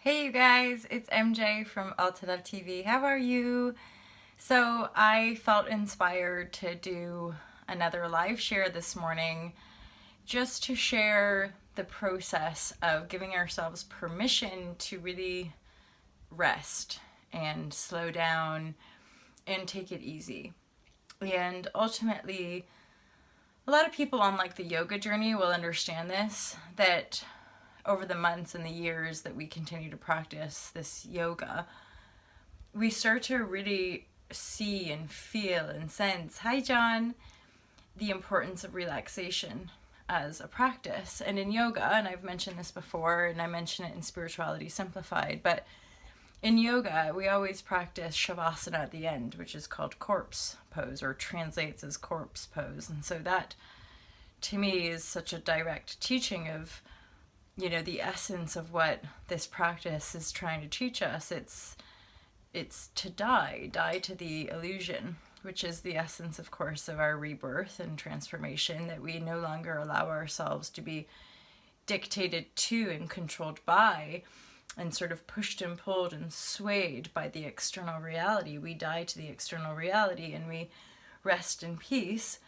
Hey you guys, it's MJ from All to Love TV. How are you? So I felt inspired to do another live share this morning just to share the process of giving ourselves permission to really rest and slow down and take it easy. And ultimately, a lot of people on like the yoga journey will understand this, that over the months and the years that we continue to practice this yoga, we start to really see and feel and sense, hi John, the importance of relaxation as a practice. And in yoga, and I've mentioned this before, and I mention it in Spirituality Simplified, but in yoga, we always practice shavasana at the end, which is called corpse pose, or translates as corpse pose. And so that, to me, is such a direct teaching of, you know, the essence of what this practice is trying to teach us. It's to die to the illusion, which is the essence, of course, of our rebirth and transformation, that we no longer allow ourselves to be dictated to and controlled by and sort of pushed and pulled and swayed by the external reality. We die to the external reality and we rest in peace.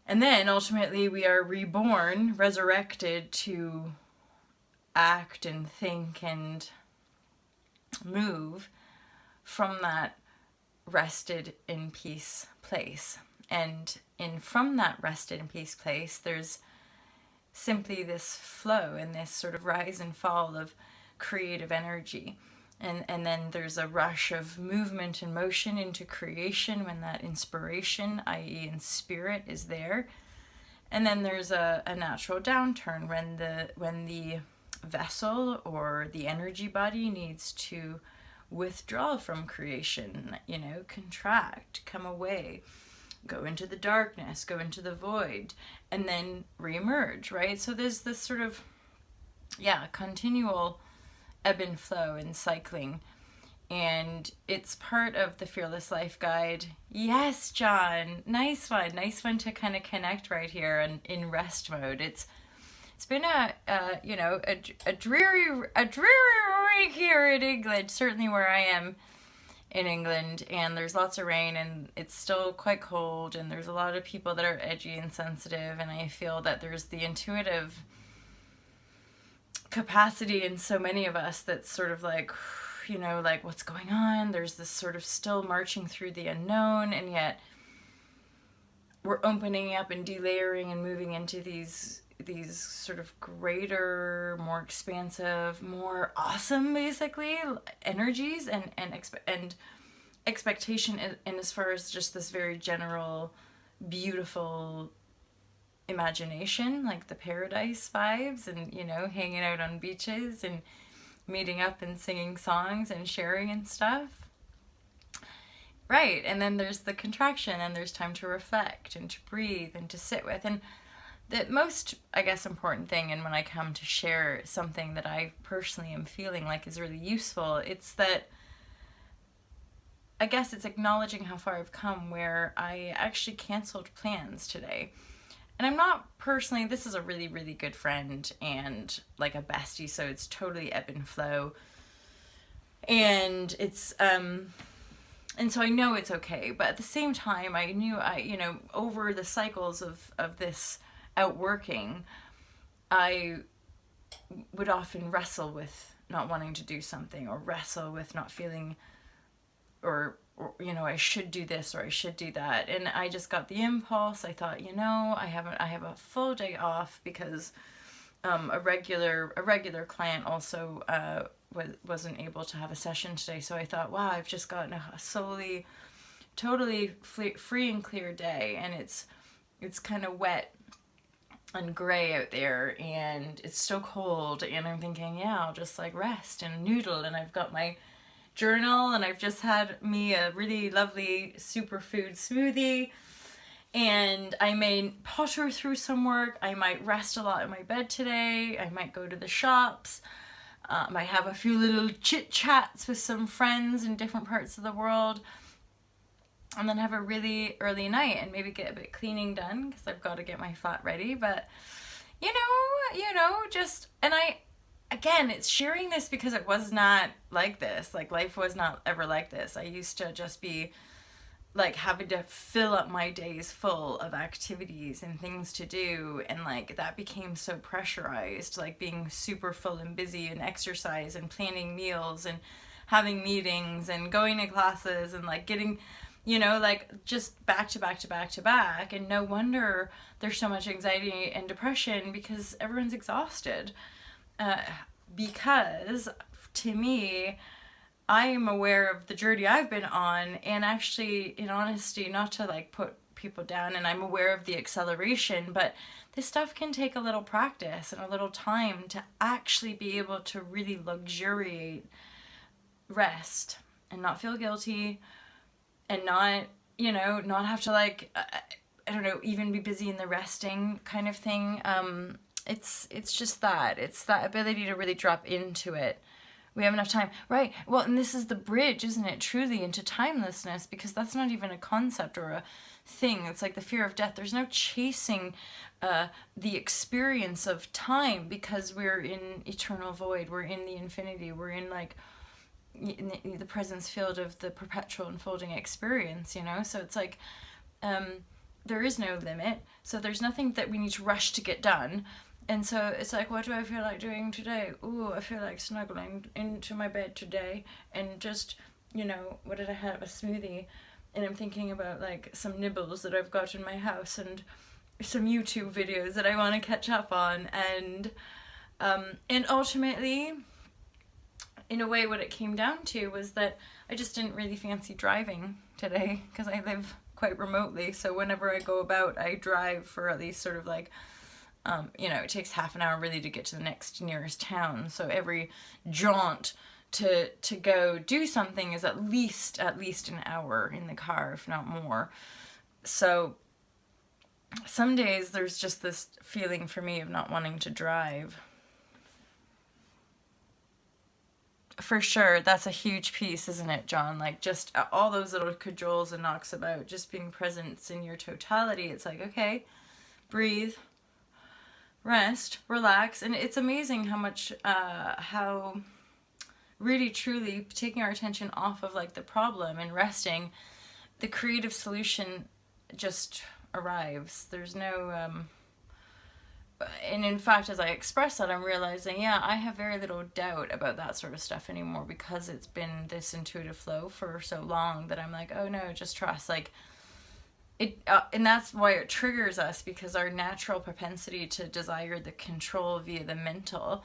And then ultimately we are reborn, resurrected to act and think and move from that rested in peace place. And from that rested in peace place, there's simply this flow and this sort of rise and fall of creative energy. And then there's a rush of movement and motion into creation when that inspiration, i.e. in spirit, is there. And then there's a natural downturn when the vessel or the energy body needs to withdraw from creation, you know, contract, come away, go into the darkness, go into the void, and then reemerge, right? So there's this sort of, continual ebb and flow and cycling. And it's part of the Fearless Life Guide. Yes, John, nice one to kind of connect right here and in rest mode. It's been a dreary week here in England, certainly where I am in England, and there's lots of rain and it's still quite cold, and there's a lot of people that are edgy and sensitive, and I feel that there's the intuitive capacity in so many of us that's sort of like, you know, like what's going on? There's this sort of still marching through the unknown, and yet we're opening up and delayering and moving into these sort of greater, more expansive, more awesome, basically, energies and expectation, and as far as just this very general, beautiful imagination, like the paradise vibes, and, you know, hanging out on beaches and meeting up and singing songs and sharing and stuff. Right, and then there's the contraction, and there's time to reflect and to breathe and to sit with. And the most, I guess, important thing, and when I come to share something that I personally am feeling like is really useful, it's that, I guess it's acknowledging how far I've come, where I actually canceled plans today. And I'm not personally, this is a really, really good friend and like a bestie, so it's totally ebb and flow. And it's, and so I know it's okay, but at the same time, I knew over the cycles of this outworking, I would often wrestle with not wanting to do something, or wrestle with not feeling, or you know, I should do this or I should do that. And I just got the impulse. I thought, you know, I have a full day off because a regular client also wasn't able to have a session today. So I thought, wow, I've just gotten a totally free and clear day, and it's kind of wet and gray out there, and it's still cold, and I'm thinking, yeah, I'll just like rest and noodle. And I've got my journal, and I've just had me a really lovely superfood smoothie, and I may potter through some work. I might rest a lot in my bed today. I might go to the shops. Might have a few little chit chats with some friends in different parts of the world, and then have a really early night and maybe get a bit cleaning done because I've got to get my flat ready. But you know, just, and again, it's sharing this because it was not like this. Like, life was not ever like this. I used to just be like having to fill up my days full of activities and things to do, and like that became so pressurized, like being super full and busy and exercise and planning meals and having meetings and going to classes and like getting, you know, like just back to back to back to back. And no wonder there's so much anxiety and depression, because everyone's exhausted. Because to me, I am aware of the journey I've been on, and actually, in honesty, not to like put people down, and I'm aware of the acceleration, but this stuff can take a little practice and a little time to actually be able to really luxuriate rest and not feel guilty and not, you know, not have to like, I don't know, even be busy in the resting kind of thing. It's just that. It's that ability to really drop into it. We have enough time. Right. Well, and this is the bridge, isn't it, truly into timelessness, because that's not even a concept or a thing. It's like the fear of death. There's no chasing the experience of time, because we're in eternal void. We're in the infinity. We're in like in the presence field of the perpetual unfolding experience, you know? So it's like there is no limit. So there's nothing that we need to rush to get done. And so it's like, what do I feel like doing today? Ooh, I feel like snuggling into my bed today and just, you know, what did I have? A smoothie. And I'm thinking about like some nibbles that I've got in my house and some YouTube videos that I want to catch up on. And ultimately, in a way, what it came down to was that I just didn't really fancy driving today, because I live quite remotely. So whenever I go about, I drive for at least sort of like, you know, it takes half an hour really to get to the next nearest town. So every jaunt to go do something is at least an hour in the car, if not more. So some days there's just this feeling for me of not wanting to drive. For sure, that's a huge piece, isn't it, John? Like, just all those little cajoles and knocks about just being present in your totality. It's like, okay, breathe, rest, relax. And it's amazing how much, how really truly taking our attention off of like the problem and resting, the creative solution just arrives. There's no, and in fact, as I express that, I'm realizing, yeah, I have very little doubt about that sort of stuff anymore, because it's been this intuitive flow for so long that I'm like, oh no, just trust. Like, it, and that's why it triggers us, because our natural propensity to desire the control via the mental,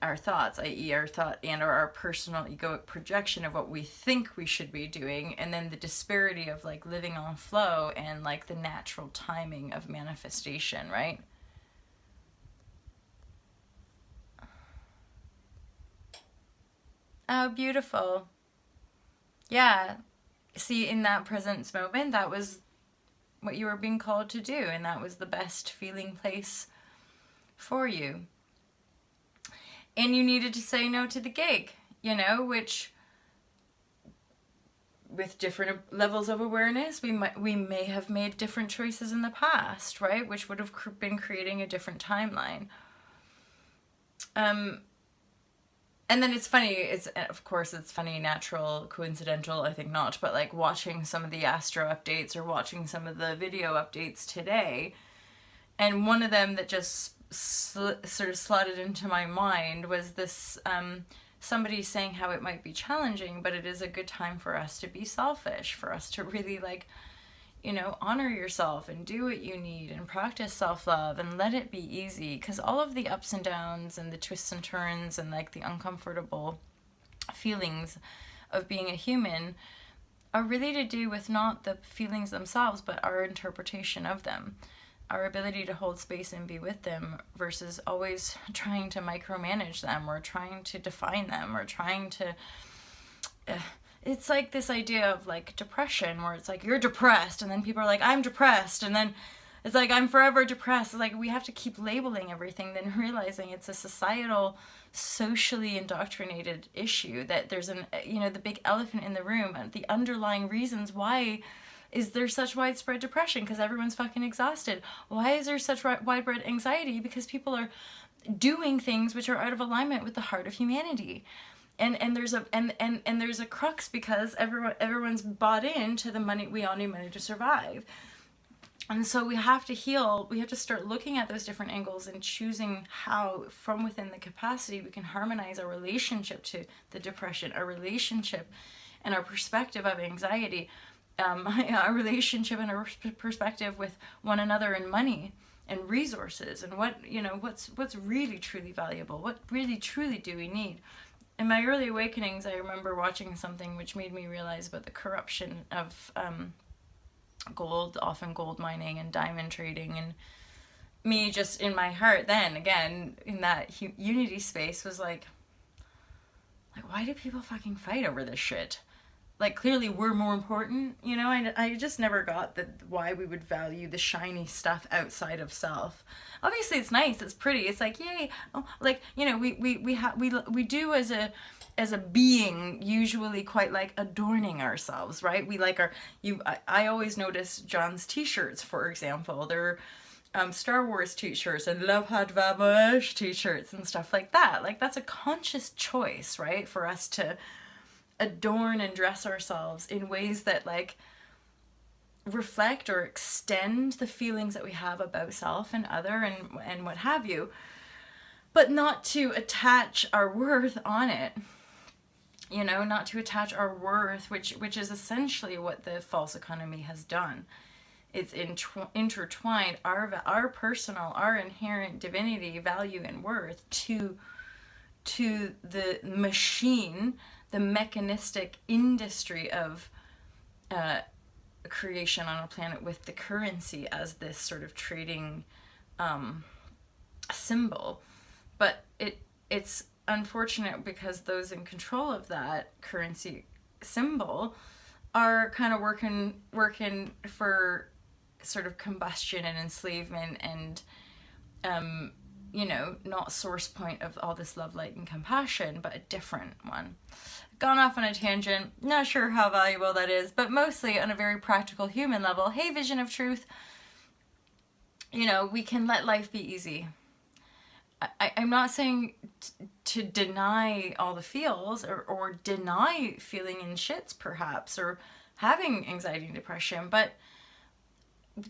our thoughts, i.e. our thought and or our personal egoic projection of what we think we should be doing, and then the disparity of like living on flow and like the natural timing of manifestation, right? Oh, beautiful. Yeah. See, in that presence moment, that was what you were being called to do, and that was the best feeling place for you. And you needed to say no to the gig, you know, which with different levels of awareness, we may have made different choices in the past, right? Which would have been creating a different timeline. And then it's funny, of course it's funny, natural, coincidental, I think not, but like watching some of the astro updates or watching some of the video updates today, and one of them that just sort of slotted into my mind was this, somebody saying how it might be challenging, but it is a good time for us to be selfish, for us to really like, you know, honor yourself and do what you need and practice self-love and let it be easy, because all of the ups and downs and the twists and turns and like the uncomfortable feelings of being a human are really to do with not the feelings themselves, but our interpretation of them, our ability to hold space and be with them, versus always trying to micromanage them or trying to define them or trying to it's like this idea of like depression, where it's like you're depressed, and then people are like, I'm depressed, and then it's like I'm forever depressed. It's like we have to keep labeling everything, then realizing it's a societal, socially indoctrinated issue, that there's an, you know, the big elephant in the room, and the underlying reasons why is there such widespread depression, because everyone's fucking exhausted. Why is there such widespread anxiety? Because people are doing things which are out of alignment with the heart of humanity. And there's a crux, because everyone's bought into the money. We all need money to survive. And so we have to heal. We have to start looking at those different angles and choosing how, from within the capacity, we can harmonize our relationship to the depression, our relationship and our perspective of anxiety, our relationship and our perspective with one another and money and resources, and what's really truly valuable, what really truly do we need. In my early awakenings, I remember watching something which made me realize about the corruption of gold, often gold mining and diamond trading, and me just in my heart then, again, in that unity space, was like, why do people fucking fight over this shit? Like, clearly we're more important, you know? I just never got why we would value the shiny stuff outside of self. Obviously it's nice, it's pretty, it's like, yay, oh, like, you know, we do as a being usually quite like adorning ourselves, right? We like I always notice John's t-shirts, for example. They're Star Wars t-shirts and Love Hot Vibrashe t-shirts and stuff like that. Like, that's a conscious choice, right? For us to adorn and dress ourselves in ways that like reflect or extend the feelings that we have about self and other and what have you, but not to attach our worth on it. You know, not to attach our worth, which is essentially what the false economy has done. It's intertwined our personal, our inherent divinity, value, and worth to the machine, the mechanistic industry of creation on a planet, with the currency as this sort of trading symbol. But it's unfortunate, because those in control of that currency symbol are kind of working for sort of combustion and enslavement and you know, not source point of all this love, light, and compassion, but a different one. Gone off on a tangent, not sure how valuable that is, but mostly on a very practical human level. Hey, vision of truth, you know, we can let life be easy. I'm not saying to deny all the feels, or deny feeling in shits perhaps, or having anxiety and depression, but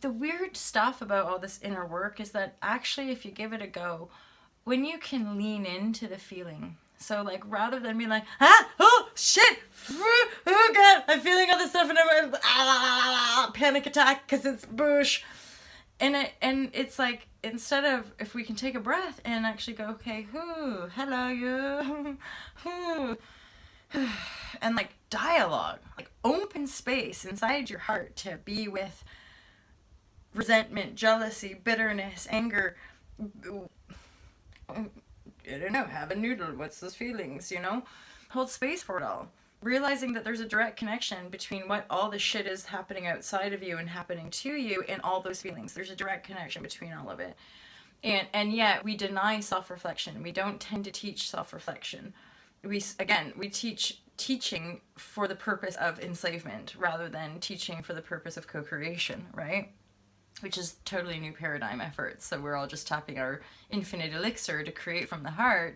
the weird stuff about all this inner work is that actually, if you give it a go, when you can lean into the feeling, so like rather than being like, oh shit, oh god, I'm feeling all this stuff and I'm panic attack because it's bush, and it's like, instead of, if we can take a breath and actually go, okay, hello you, and like dialogue, like open space inside your heart to be with resentment, jealousy, bitterness, anger. I don't know, have a noodle, what's those feelings, you know? Hold space for it all. Realizing that there's a direct connection between what all the shit is happening outside of you and happening to you and all those feelings. There's a direct connection between all of it. And yet we deny self-reflection. We don't tend to teach self-reflection. We teach teaching for the purpose of enslavement rather than teaching for the purpose of co-creation, right? Which is totally new paradigm efforts. So we're all just tapping our infinite elixir to create from the heart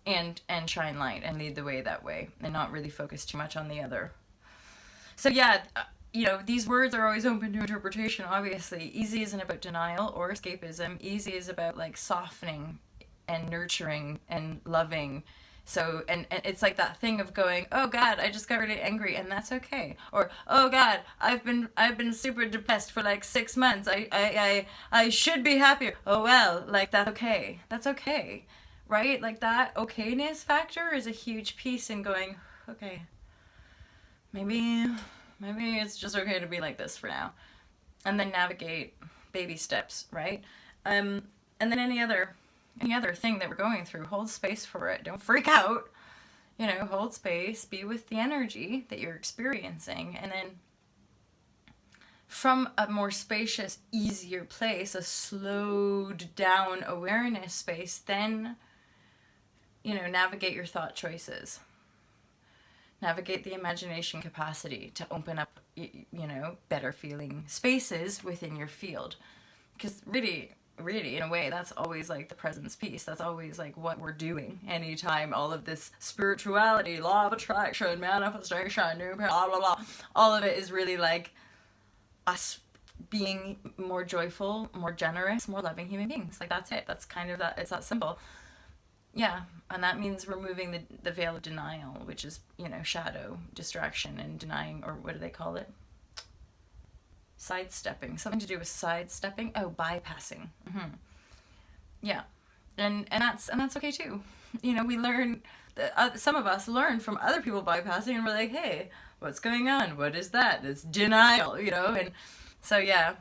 and shine light and lead the way that way, and not really focus too much on the other. So yeah, you know, these words are always open to interpretation, obviously. Easy isn't about denial or escapism. Easy is about like softening and nurturing and loving. So, and it's like that thing of going, oh God, I just got really angry, and that's okay. Or, oh God, I've been super depressed for like 6 months. I should be happier. Oh well, like that's okay. That's okay. Right? Like that okayness factor is a huge piece in going, okay, maybe it's just okay to be like this for now. And then navigate baby steps, right? And then any other thing that we're going through, hold space for it. Don't freak out. You know, hold space, be with the energy that you're experiencing, and then from a more spacious, easier place, a slowed down awareness space, then, you know, navigate your thought choices. Navigate the imagination capacity to open up, you know, better feeling spaces within your field. Because really, really, in a way, that's always like the presence piece. That's always like what we're doing anytime all of this spirituality, law of attraction, manifestation, blah, blah, blah. All of it is really like us being more joyful, more generous, more loving human beings. Like, that's it. That's kind of that. It's that simple. Yeah. And that means removing the veil of denial, which is, you know, shadow, distraction, and denying, or what do they call it? Sidestepping. Something to do with sidestepping. Oh, bypassing. Yeah. And that's okay too. You know, we learn, some of us learn from other people bypassing, and we're like, hey, what's going on? What is that? It's denial, you know? And so, yeah,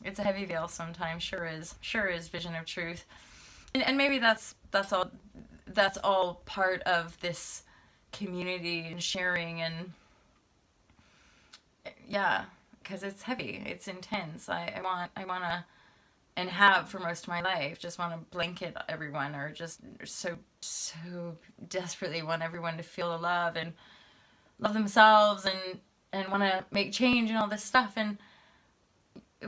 it's a heavy veil sometimes. Sure is vision of truth. And maybe that's all part of this community and sharing, and yeah, because it's heavy, it's intense. I want to, and have for most of my life, just want to blanket everyone, or just so desperately want everyone to feel the love and love themselves, and want to make change and all this stuff. And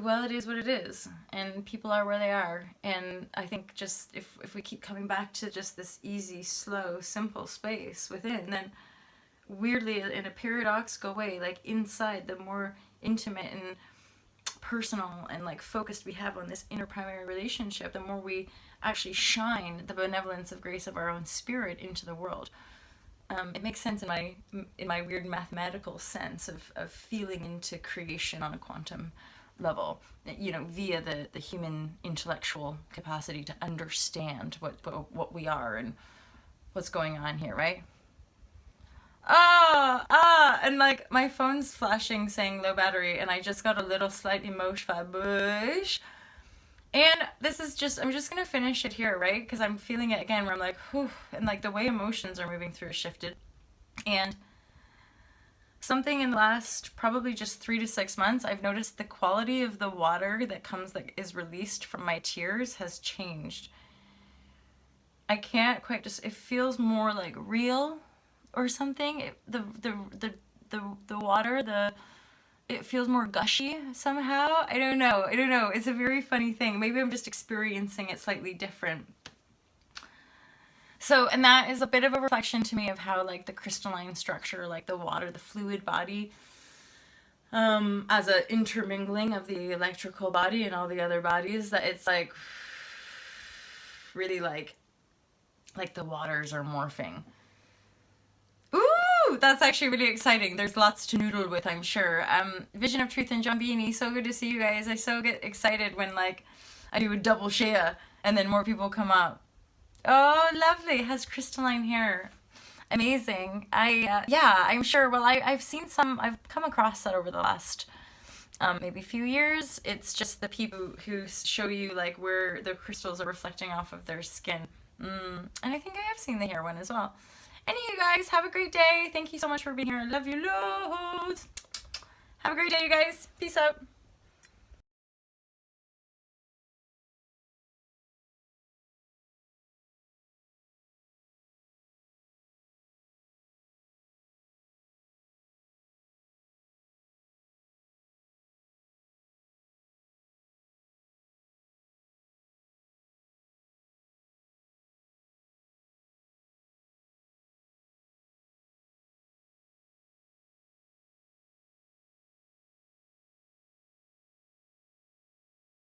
well, it is what it is, and people are where they are. And I think just if we keep coming back to just this easy, slow, simple space within, then weirdly, in a paradoxical way, like inside, the more intimate and personal and like focused we have on this inner primary relationship, the more we actually shine the benevolence of grace of our own spirit into the world. It makes sense in my weird mathematical sense of feeling into creation on a quantum level, you know, via the human intellectual capacity to understand what we are and what's going on here, right? And like my phone's flashing saying low battery, and I just got a little slight emotion vibration. And this is just, I'm just gonna finish it here, right? Because I'm feeling it again, where I'm like, whew, and like the way emotions are moving through is shifted. And something in the last probably just 3 to 6 months, I've noticed the quality of the water that is released from my tears has changed. I can't quite it feels more like real or something. The water, it feels more gushy somehow. I don't know. It's a very funny thing. Maybe I'm just experiencing it slightly different. So, and that is a bit of a reflection to me of how like the crystalline structure, like the water, the fluid body, as a intermingling of the electrical body and all the other bodies, that it's like really like the waters are morphing. Ooh, that's actually really exciting. There's lots to noodle with, I'm sure. Vision of Truth and John Beanie, so good to see you guys. I so get excited when like I do a double share and then more people come up. Oh, lovely. It has crystalline hair. Amazing. Yeah, I'm sure. Well, I've come across that over the last maybe few years. It's just the people who show you like where the crystals are reflecting off of their skin. And I think I have seen the hair one as well. Anyway, guys, have a great day. Thank you so much for being here. I love you loads. Have a great day, you guys. Peace out.